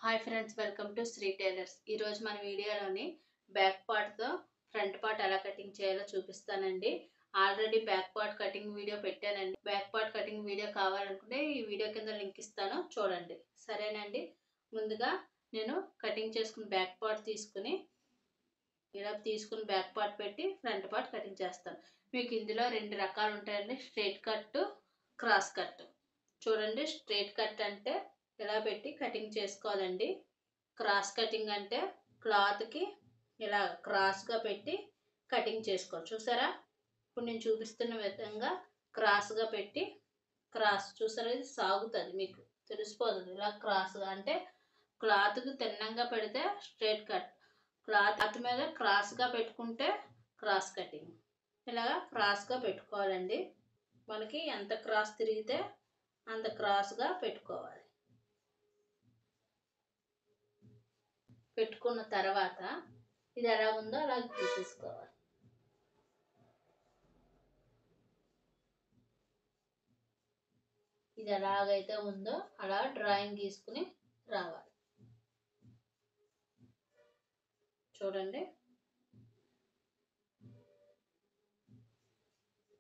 Hi friends, welcome to Sri tailors. ఈరోజు మన వీడియోలోని బ్యాక్ పార్ట్తో ఫ్రంట్ పార్ట్ ఎలా కటింగ్ చేయాలో చూపిస్తానండి. Already back part cutting video పెట్టానండి. బ్యాక్ పార్ట్ కటింగ్ వీడియో కావాలనుకుంటే ఈ వీడియో కింద లింక్ ఇస్తాను, చూడండి. సరేనండి. ముందుగా నేను కటింగ్ చేసుకుని బ్యాక్ పార్ట్ తీసుకుని బ్యాక్ పార్ట్ పెట్టి ఫ్రంట్ పార్ట్ కటింగ్ చేస్తాను. మీకు ఇందులో రెండు రకాలు ఉంటాయండి, స్ట్రైట్ కట్, క్రాస్ కట్. చూడండి, స్ట్రైట్ కట్ అంటే ఇలా పెట్టి కటింగ్ చేసుకోవాలండి. క్రాస్ కటింగ్ అంటే క్లాత్కి ఇలా క్రాస్గా పెట్టి కటింగ్ చేసుకోవాలి. చూసారా, ఇప్పుడు నేను చూపిస్తున్న విధంగా క్రాస్గా పెట్టి చూసారా, ఇది సాగుతుంది, మీకు తెలిసిపోతుంది. ఇలా క్రాస్గా అంటే క్లాత్కి తిన్నంగా పెడితే స్ట్రైట్ కట్, క్లాత్ మీద క్రాస్గా పెట్టుకుంటే క్రాస్ కటింగ్. ఇలాగా క్రాస్గా పెట్టుకోవాలండి. మనకి ఎంత క్రాస్ తిరిగితే అంత క్రాస్గా పెట్టుకోవాలి. పెట్టుకున్న తర్వాత ఇది ఎలా ఉందో అలా తీసుకోవాలి. ఇది ఎలాగైతే ఉందో అలా డ్రాయింగ్ గీసుకుని రావాలి. చూడండి,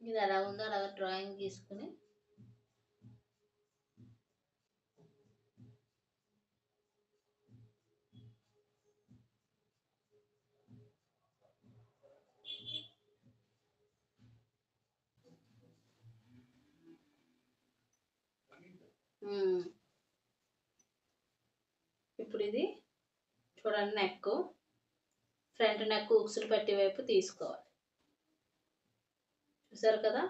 ఇది ఎలా ఉందో అలా డ్రాయింగ్ గీసుకుని ఇప్పుడు ఇది చూడండి, నెక్, ఫ్రంట్ నెక్ ఉక్సులు పట్టి వైపు తీసుకోవాలి. చూసారు కదా,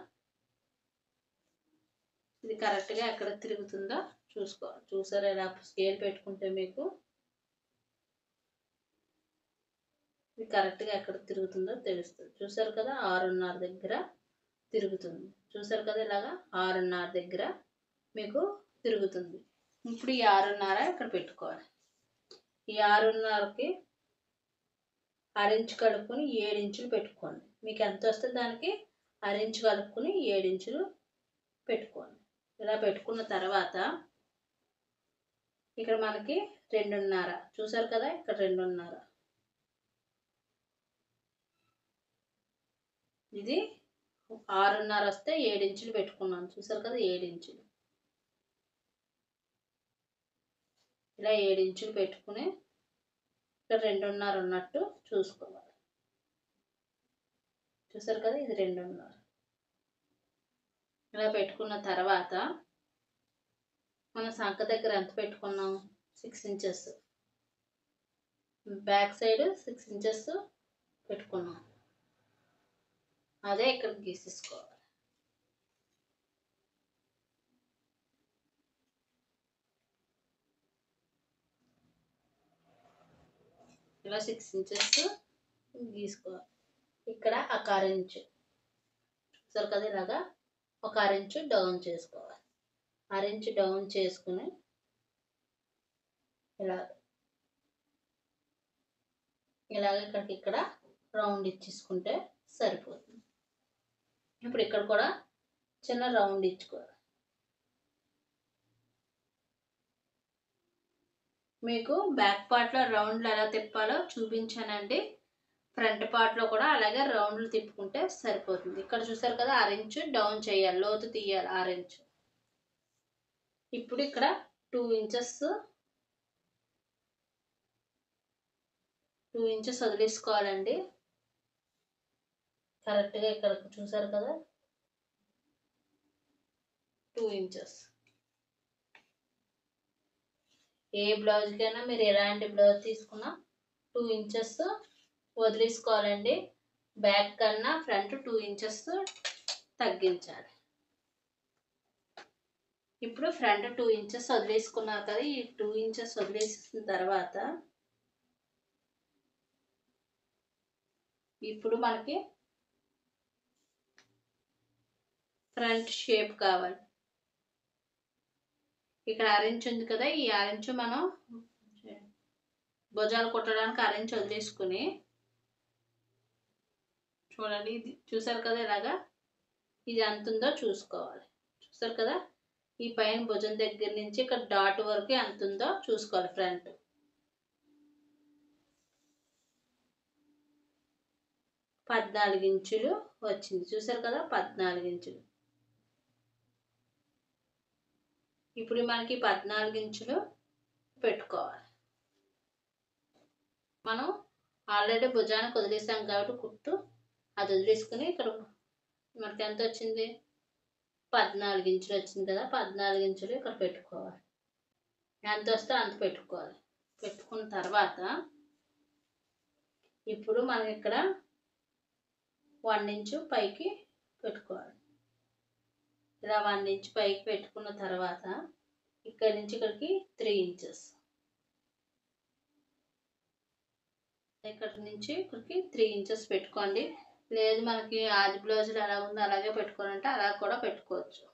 ఇది కరెక్ట్గా ఎక్కడ తిరుగుతుందో చూసుకోవాలి. చూసారా, ఇలా స్కేల్ పెట్టుకుంటే మీకు ఇది కరెక్ట్గా ఎక్కడ తిరుగుతుందో తెలుస్తుంది. చూసారు కదా, 6.5 దగ్గర తిరుగుతుంది. చూసారు కదా, ఇలాగా 6.5 దగ్గర మీకు తిరుగుతుంది. ఇప్పుడు ఈ 6.5 ఇక్కడ పెట్టుకోవాలి. ఈ 6.5కి 6 ఇంచు కలుపుకొని 7 ఇంచులు పెట్టుకోండి. మీకు ఎంత వస్తే దానికి 6 ఇంచు కలుపుకొని 7 ఇంచులు పెట్టుకోండి. ఇలా పెట్టుకున్న తర్వాత ఇక్కడ మనకి 2.5, చూసారు కదా, ఇక్కడ 2.5, ఇది 6.5 వస్తే 7 ఇంచులు పెట్టుకున్నాను. చూసారు కదా, 7 ఇంచులు. ఇలా 7 ఇంచులు పెట్టుకుని ఇక్కడ 2.5 ఉన్నట్టు చూసుకోవాలి. చూసారు కదా, ఇది 2.5. ఇలా పెట్టుకున్న తర్వాత మన సంఖ దగ్గర ఎంత పెట్టుకున్నాం, 6 ఇంచెస్. బ్యాక్ సైడ్ 6 ఇంచెస్ పెట్టుకున్నాం. అదే ఇక్కడ గీసేసుకోవాలి. ఇలా 6 ఇంచెస్ గీసుకోవాలి. ఇక్కడ 1/4 ఇంచు, చూసారు కదా, ఇలాగా 1/4 ఇంచు డౌన్ చేసుకోవాలి. 1/2 ఇంచు డౌన్ చేసుకుని ఇలాగ ఇక్కడ రౌండ్ ఇచ్చేసుకుంటే సరిపోతుంది. ఇప్పుడు ఇక్కడ కూడా చిన్న రౌండ్ ఇచ్చుకోవాలి. మీకు బ్యాక్ పార్ట్లో రౌండ్లు ఎలా తిప్పాలో చూపించానండి. ఫ్రంట్ పార్ట్లో కూడా అలాగే రౌండ్లు తిప్పుకుంటే సరిపోతుంది. ఇక్కడ చూసారు కదా, 6 ఇంచు డౌన్ చేయాలి, లోతు తీయాలి 6 ఇంచు. ఇప్పుడు ఇక్కడ 2 ఇంచెస్ వదిలేసుకోవాలండి. కరెక్ట్గా ఇక్కడ చూసారు కదా, 2 ఇంచెస్. ఏ బ్లౌజ్కైనా మీరు ఎలాంటి బ్లౌజ్ తీసుకున్నా 2 ఇంచెస్ వదిలేసుకోవాలండి. బ్యాక్ కన్నా ఫ్రంట్ 2 ఇంచెస్ తగ్గించాలి. ఇప్పుడు ఫ్రంట్ 2 ఇంచెస్ వదిలేసుకున్నారు కదా, ఈ 2 ఇంచెస్ వదిలేసిన తర్వాత ఇప్పుడు మనకి ఫ్రంట్ షేప్ కావాలి. ఇక్కడ 6 ఇంచు ఉంది కదా, ఈ 6 ఇంచు మనం భుజాలు కుట్టడానికి 6 ఇంచు వదిలేసుకుని చూడండి, ఇది చూసారు కదా, ఇలాగా ఇది ఎంత ఉందో చూసుకోవాలి. చూసారు కదా, ఈ పైన భుజం దగ్గర నుంచి ఇక్కడ డాట్ వరకు ఎంత ఉందో చూసుకోవాలి ఫ్రంట్. 14 ఇంచులు వచ్చింది. చూసారు కదా 14 ఇంచులు. ఇప్పుడు మనకి 14 ఇంచులు పెట్టుకోవాలి. మనం ఆల్రెడీ భుజానికి వదిలేసాం కాబట్టి కుట్టు అది వదిలేసుకుని ఇక్కడ మనకి ఎంత వచ్చింది 14 ఇంచులు వచ్చింది కదా 14 ఇంచులు ఇక్కడ పెట్టుకోవాలి. ఎంత వస్తే అంత పెట్టుకోవాలి. పెట్టుకున్న తర్వాత ఇప్పుడు మనం ఇక్కడ 1 ఇంచు పైకి పెట్టుకోవాలి. ఇలా 1 ఇంచ్ పైకి పెట్టుకున్న తర్వాత ఇక్కడి నుంచి ఇక్కడికి 3 ఇంచెస్, ఇక్కడి నుంచి ఇక్కడికి 3 ఇంచెస్ పెట్టుకోండి. లేదు మనకి ఆది బ్లౌజులు ఎలా ఉందో అలాగే పెట్టుకోవాలంటే అలా కూడా పెట్టుకోవచ్చు.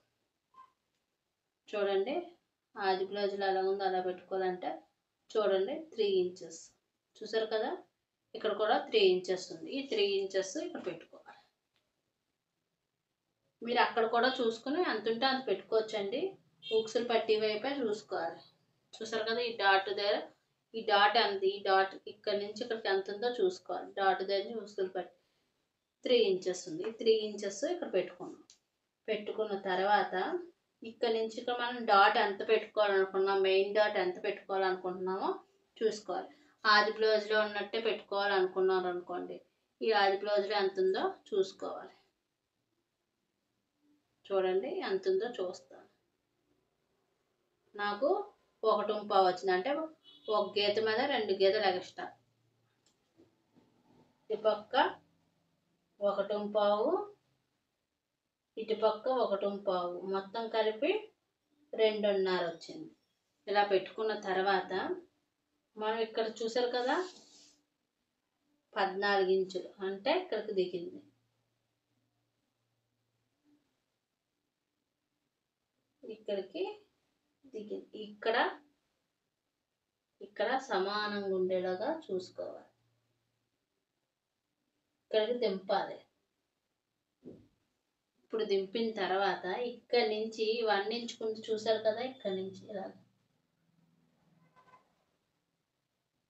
చూడండి ఆది బ్లౌజులు ఎలా ఉందో అలా పెట్టుకోవాలంటే చూడండి 3 ఇంచెస్ చూసారు కదా. ఇక్కడ కూడా 3 ఇంచెస్ ఉంది. ఈ 3 ఇంచెస్ ఇక్కడ పెట్టుకోవాలి. మీరు అక్కడ కూడా చూసుకుని ఎంత ఉంటే అంత పెట్టుకోవచ్చండి. ఉక్సులు పట్టి వైపే చూసుకోవాలి. చూసారు కదా ఈ డాట్ దగ్గర ఈ డాట్ ఎంత, ఈ డాట్ ఇక్కడ నుంచి ఇక్కడికి ఎంత ఉందో చూసుకోవాలి. డాట్ దగ్గర ఉక్సులు పట్టి 3 ఇంచెస్ ఉంది. 3 ఇంచెస్ ఇక్కడ పెట్టుకున్నాం. పెట్టుకున్న తర్వాత ఇక్కడ నుంచి ఇక్కడ మనం డాట్ ఎంత పెట్టుకోవాలనుకున్నాం, మెయిన్ డాట్ ఎంత పెట్టుకోవాలనుకుంటున్నామో చూసుకోవాలి. ఆది బ్లౌజ్లో ఉన్నట్టే పెట్టుకోవాలనుకున్నారు అనుకోండి, ఈ ఆది బ్లౌజ్లో ఎంత ఉందో చూసుకోవాలి. చూడండి ఎంత ఉందో చూస్తాను. నాకు 1.25 వచ్చింది, అంటే ఒక గీత మీద 2 గీతలు ఎక్స్ట్రా. ఇటుపక్క 1.25 ఇటుపక్క 1.25 మొత్తం కలిపి 2.5 వచ్చింది. ఇలా పెట్టుకున్న తర్వాత మనం ఇక్కడ చూసారు కదా 14 ఇంచులు అంటే ఇక్కడికి దిగింది. ఇక్కడికి దిగింది. ఇక్కడ సమానంగా ఉండేలాగా చూసుకోవాలి. ఇక్కడికి దింపాలి. ఇప్పుడు దింపిన తర్వాత ఇక్కడ నుంచి 1 ఇంచ్ కుంది చూసారు కదా, ఇక్కడ నుంచి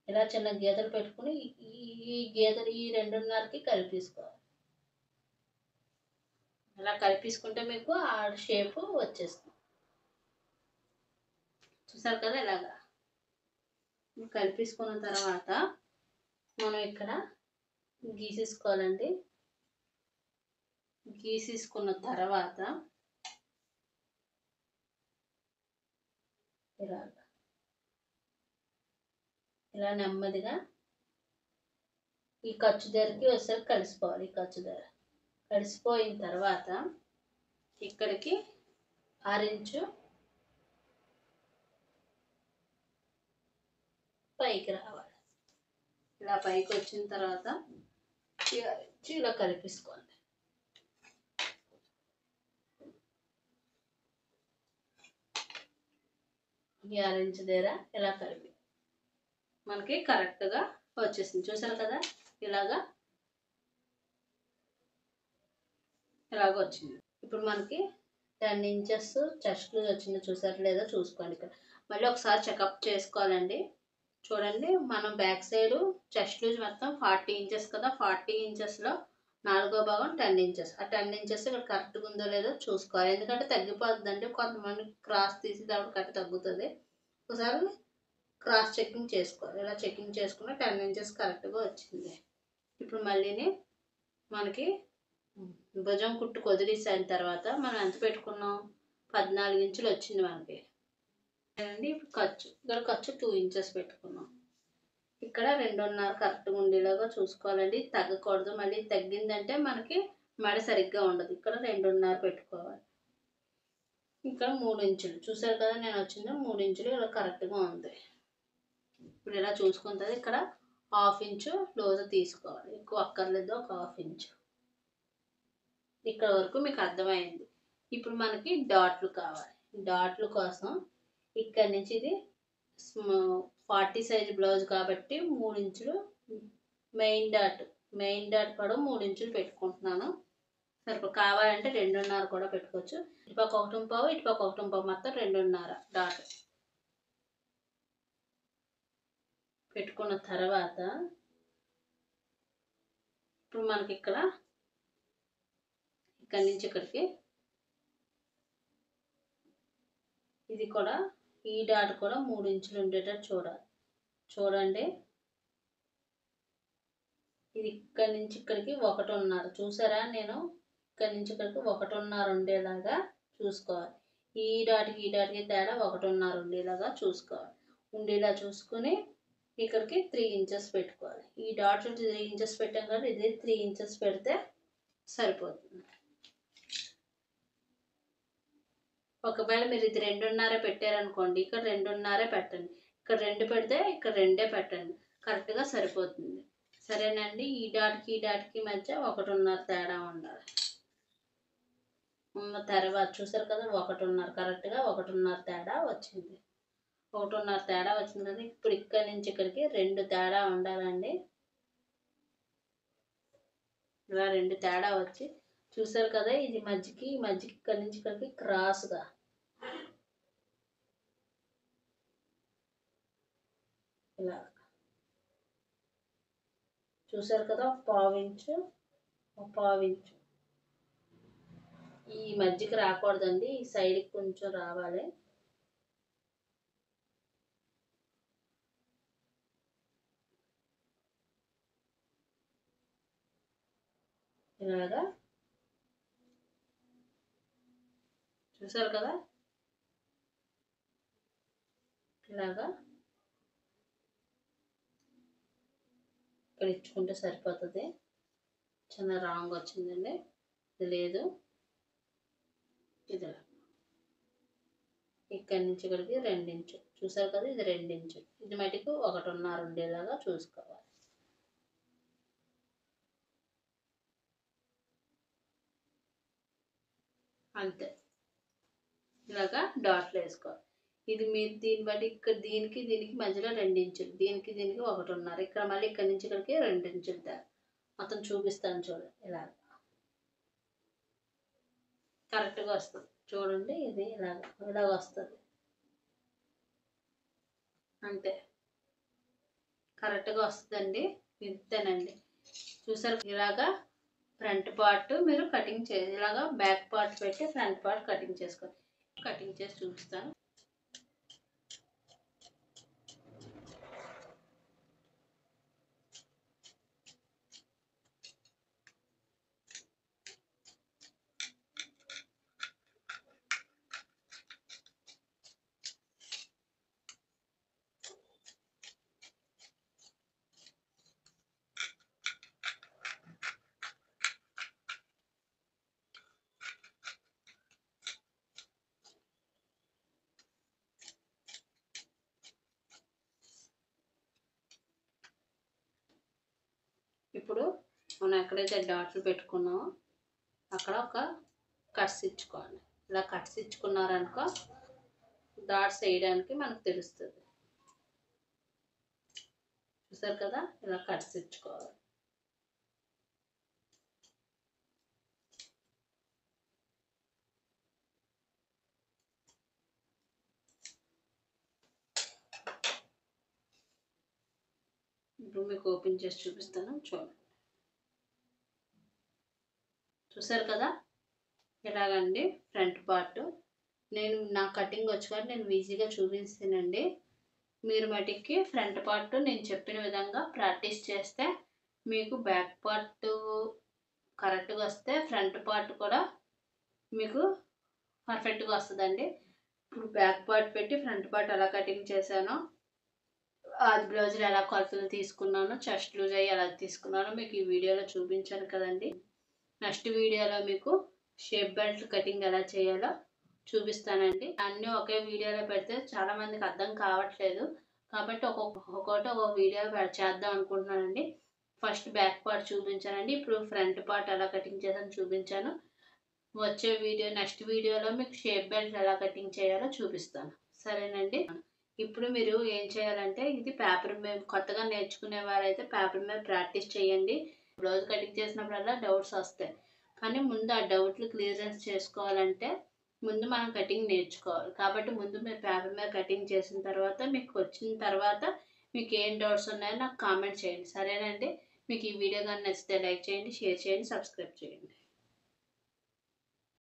ఇలా చిన్న గీతలు పెట్టుకుని ఈ గీతలు ఈ 2.5కి కలిపేసుకోవాలి. ఇలా కలిపేసుకుంటే మీకు ఆ షేప్ వచ్చేస్తుంది. చూసారు కదా ఇలాగా కలిపేసుకున్న తర్వాత మనం ఇక్కడ గీసేసుకోవాలండి. గీసేసుకున్న తర్వాత ఇలా నెమ్మదిగా ఈ ఖర్చు దగ్గరికి వచ్చేసరికి కలిసిపోవాలి. ఈ ఖర్చు దగ్గర కలిసిపోయిన తర్వాత ఇక్కడికి 6 ఇంచు పైకి రావాలి. ఇలా పైకి వచ్చిన తర్వాత ఇలా కలిపేసుకోండి. ఈ 6 ఇంచు దగ్గర ఇలా కలిపి మనకి కరెక్ట్గా వచ్చేసింది. చూసారు కదా ఇలాగ వచ్చింది. ఇప్పుడు మనకి 10 ఇంచెస్ చెస్ట్ లూజ్ వచ్చింది. చూసారు లేదా చూసుకోండి. ఇక్కడ మళ్ళీ ఒకసారి చెకప్ చేసుకోవాలండి. చూడండి మనం బ్యాక్ సైడ్ చెస్ట్ లూజ్ మొత్తం 40 ఇంచెస్ కదా, 40 ఇంచెస్లో 4వ భాగం 10 ఇంచెస్. ఆ 10 ఇంచెస్ ఇక్కడ కరెక్ట్గా ఉందో లేదో చూసుకోవాలి. ఎందుకంటే తగ్గిపోతుందండి, కొంతమంది క్రాస్ తీసేటప్పుడు కరెక్ట్ తగ్గుతుంది. ఒకసారి క్రాస్ చెకింగ్ చేసుకోవాలి. ఇలా చెకింగ్ చేసుకుని 10 ఇంచెస్ కరెక్ట్గా వచ్చింది. ఇప్పుడు మళ్ళీని మనకి భుజం కుట్టు వదిలేసిన తర్వాత మనం ఎంత పెట్టుకున్నాం 14 ఇంచులు వచ్చింది మనకి అండి. ఇప్పుడు ఇక్కడ ఖర్చు 2 ఇంచెస్ పెట్టుకున్నాం. ఇక్కడ 2.5 కరెక్ట్గా ఉండేలాగా చూసుకోవాలండి, తగ్గకూడదు. మళ్ళీ తగ్గిందంటే మనకి మెడ సరిగ్గా ఉండదు. ఇక్కడ 2.5 పెట్టుకోవాలి. ఇక్కడ 3 ఇంచులు చూసారు కదా, నేను వచ్చింది 3 ఇంచులు ఇలా కరెక్ట్గా ఉంది. ఇప్పుడు ఇలా చూసుకుంటుంది. ఇక్కడ 1/2 ఇంచు లోజు తీసుకోవాలి, ఎక్కువ అక్కర్లేదు, ఒక 1/2 ఇంచు. ఇక్కడ వరకు మీకు అర్థమైంది. ఇప్పుడు మనకి డాట్లు కావాలి. డాట్ల కోసం ఇక్కడ నుంచి ఇది 40 సైజ్ బ్లౌజ్ కాబట్టి 3 ఇంచులు మెయిన్ డాట్ కూడా 3 ఇంచులు పెట్టుకుంటున్నాను. సరిపో కావాలంటే 2.5 కూడా పెట్టుకోవచ్చు. ఇటుపక్క 1.25 ఇటుపక్క 1.25 మొత్తం 2.5 డాట్ పెట్టుకున్న తర్వాత ఇప్పుడు మనకి ఇక్కడి నుంచి ఇక్కడికి ఇది కూడా ఈ డాట్ కూడా 3 ఇంచులు ఉండేటట్టు చూడాలి. చూడండి, ఇది ఇక్కడి నుంచి ఇక్కడికి 1.5 చూసారా? నేను ఇక్కడి నుంచి ఇక్కడికి 1.5 ఉండేలాగా చూసుకోవాలి. ఈ డాట్కి తేడా 1.5 ఉండేలాగా చూసుకోవాలి. ఉండేలా చూసుకుని ఇక్కడికి 3 ఇంచెస్ పెట్టుకోవాలి. ఈ డాట్ 3 ఇంచెస్ పెట్టాం కాబట్టి ఇది 3 ఇంచెస్ పెడితే సరిపోతుంది. ఒకవేళ మీరు ఇది 2.5 పెట్టారనుకోండి, ఇక్కడ 2.5 పెట్టండి. ఇక్కడ 2 పెడితే ఇక్కడ 2 పెట్టండి. కరెక్ట్గా సరిపోతుంది. సరేనండి. ఈ డాట్కి మధ్య 1.5 తేడా ఉండాలి. ఉన్న తర్వాత చూసారు కదా, 1.5 కరెక్ట్గా 1.5 తేడా వచ్చింది. 1.5 తేడా వచ్చింది కదా. ఇప్పుడు ఇక్కడి నుంచి ఇక్కడికి 2 తేడా ఉండాలండి. ఇలా 2 తేడా వచ్చి చూసారు కదా, ఇది మధ్యకి ఇక్కడి నుంచి ఇక్కడికి క్రాస్గా ఇలా చూసారు కదా, 1/4 ఇంచు ఈ మధ్యకి రాకూడదండి, ఈ సైడ్కి కొంచెం రావాలి. ఇలాగా చూసారు కదా, ఇలాగా ఇక్కడ ఇచ్చుకుంటే సరిపోతుంది. చిన్న రాంగ్ వచ్చిందండి, ఇది లేదు. ఇది ఇక్కడి నుంచి ఇక్కడికి 2 ఇంచు చూసారు కదా, ఇది 2 ఇంచు. ఇది మటుకు 1.5 ఉండేలాగా చూసుకోవాలి. అంతే, ఇలాగా డాట్లు వేసుకోవాలి. ఇది మీరు దీన్ని బట్టి ఇక్కడ దీనికి మధ్యలో 2 ఇంచులు, దీనికి 1.5, ఇక్కడ మళ్ళీ ఇక్కడి నుంచి ఇక్కడికి 2 ఇంచులు తేడా. మొత్తం చూపిస్తాను చూడండి, ఇలా కరెక్ట్గా వస్తుంది. చూడండి, ఇది ఇలాగ వస్తుంది. అంతే, కరెక్ట్గా వస్తుందండి. ఇంతేనండి. చూసారు, ఇలాగా ఫ్రంట్ పార్ట్ మీరు కటింగ్ చేసి ఇలాగా బ్యాక్ పార్ట్ పెట్టి ఫ్రంట్ పార్ట్ కటింగ్ చేసుకోండి. కటింగ్ చేసి చూపిస్తాను. ఇప్పుడు మనం ఎక్కడైతే డాట్లు పెట్టుకున్నామో అక్కడ ఒక కట్స్ ఇచ్చుకోవాలి. ఇలా కట్స్ ఇచ్చుకున్నారనుకో డాట్స్ వేయడానికి మనకు తెలుస్తుంది. చూసారు కదా, ఇలా కట్స్ ఇచ్చుకోవాలి. ఇప్పుడు మీకు ఓపెన్ చేసి చూపిస్తాను, చూడండి. చూసారు కదా, ఇలాగండి ఫ్రంట్ పార్ట్. నా కటింగ్ వచ్చి కాబట్టి నేను ఈజీగా చూపిస్తానండి. మీరు మటుకి ఫ్రంట్ పార్ట్ నేను చెప్పిన విధంగా ప్రాక్టీస్ చేస్తే మీకు బ్యాక్ పార్ట్ కరెక్ట్గా వస్తే ఫ్రంట్ పార్ట్ కూడా మీకు పర్ఫెక్ట్గా వస్తుందండి. ఇప్పుడు బ్యాక్ పార్ట్ పెట్టి ఫ్రంట్ పార్ట్ ఎలా కటింగ్ చేశానో, ఆది బ్లౌజులు ఎలా కొలతలు తీసుకున్నానో, చెస్ట్ లూజ్ అయ్యి ఎలా తీసుకున్నానో మీకు ఈ వీడియోలో చూపించాను కదండి. నెక్స్ట్ వీడియోలో మీకు షేప్ బెల్ట్ కటింగ్ ఎలా చేయాలో చూపిస్తానండి. అన్నీ ఒకే వీడియోలో పెడితే చాలామందికి అర్థం కావట్లేదు కాబట్టి ఒక్కొక్క వీడియో చేద్దాం అనుకుంటున్నానండి. ఫస్ట్ బ్యాక్ పార్ట్ చూపించానండి, ఇప్పుడు ఫ్రంట్ పార్ట్ ఎలా కటింగ్ చేయాలని చూపించాను. వచ్చే నెక్స్ట్ వీడియోలో మీకు షేప్ బెల్ట్ ఎలా కటింగ్ చేయాలో చూపిస్తాను. సరేనండి. ఇప్పుడు మీరు ఏం చేయాలంటే, ఇది పేపర్ మీద కొత్తగా నేర్చుకునే వారైతే పేపర్ మీద ప్రాక్టీస్ చేయండి. బ్లౌజ్ కటింగ్ చేసినప్పుడల్లా డౌట్స్ వస్తాయి, కానీ ముందు ఆ డౌట్లు క్లియరెన్స్ చేసుకోవాలంటే ముందు మనం కటింగ్ నేర్చుకోవాలి. కాబట్టి ముందు మీరు పేపర్ మీద కటింగ్ చేసిన తర్వాత మీకు వచ్చిన తర్వాత మీకు ఏం డౌట్స్ ఉన్నాయో నాకు కామెంట్ చేయండి. సరేనండి. మీకు ఈ వీడియో కానీ నచ్చితే లైక్ చేయండి, షేర్ చేయండి, సబ్స్క్రైబ్ చేయండి.